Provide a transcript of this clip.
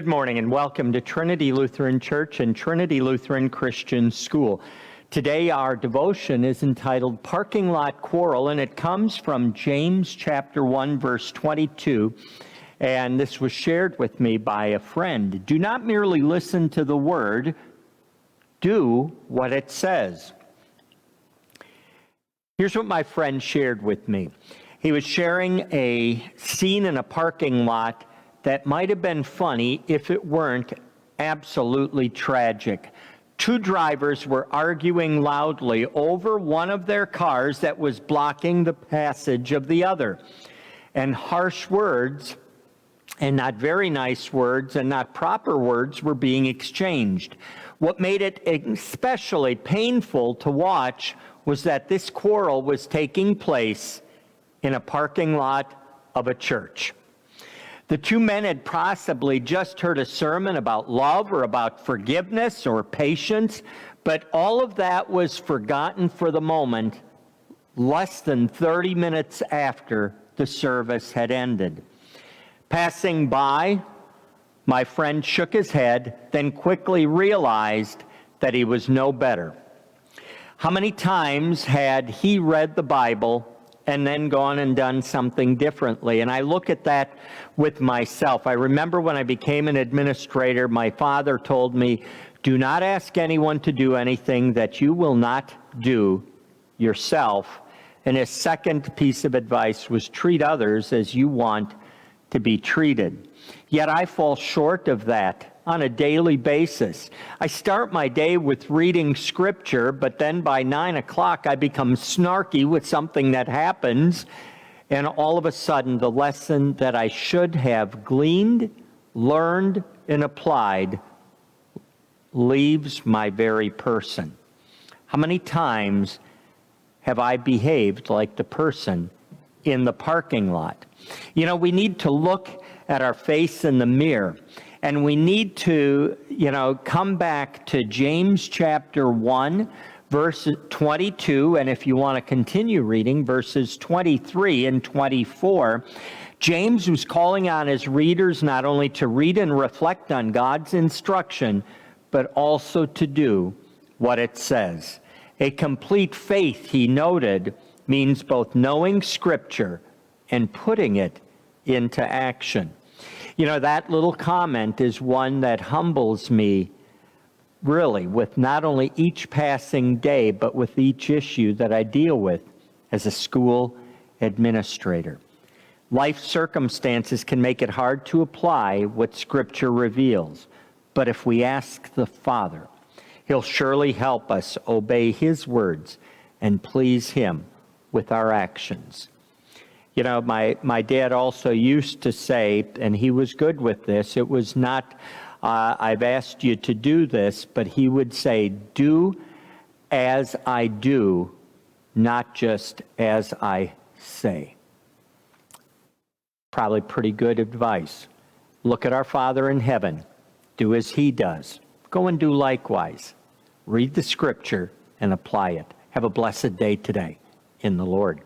Good morning and welcome to Trinity Lutheran Church and Trinity Lutheran Christian School. Today our devotion is entitled Parking Lot Quarrel, and it comes from James chapter 1 verse 22, and this was shared with me by a friend. Do not merely listen to the word, do what it says. Here's what my friend shared with me. He was sharing a scene in a parking lot that might have been funny if it weren't absolutely tragic. Two drivers were arguing loudly over one of their cars that was blocking the passage of the other. And harsh words, and not very nice words, and not proper words were being exchanged. What made it especially painful to watch was that this quarrel was taking place in a parking lot of a church. The two men had possibly just heard a sermon about love or about forgiveness or patience, but all of that was forgotten for the moment less than 30 minutes after the service had ended. Passing by, my friend shook his head, then quickly realized that he was no better. How many times had he read the Bible and then gone and done something differently? And I look at that with myself. I remember when I became an administrator, my father told me, do not ask anyone to do anything that you will not do yourself. And his second piece of advice was treat others as you want to be treated. Yet I fall short of that on a daily basis. I start my day with reading scripture, but then by 9 o'clock I become snarky with something that happens, and all of a sudden the lesson that I should have gleaned, learned, and applied leaves my very person. How many times have I behaved like the person in the parking lot? You know, we need to look at our face in the mirror. And we need to, come back to James chapter 1, verse 22. And if you want to continue reading, verses 23 and 24. James was calling on his readers not only to read and reflect on God's instruction, but also to do what it says. A complete faith, he noted, means both knowing Scripture and putting it into action. You know, that little comment is one that humbles me, really, with not only each passing day, but with each issue that I deal with as a school administrator. Life circumstances can make it hard to apply what Scripture reveals, but if we ask the Father, He'll surely help us obey His words and please Him with our actions. You know, my dad also used to say, and he was good with this, it was not, I've asked you to do this, but he would say, do as I do, not just as I say. Probably pretty good advice. Look at our Father in heaven. Do as He does. Go and do likewise. Read the Scripture and apply it. Have a blessed day today in the Lord.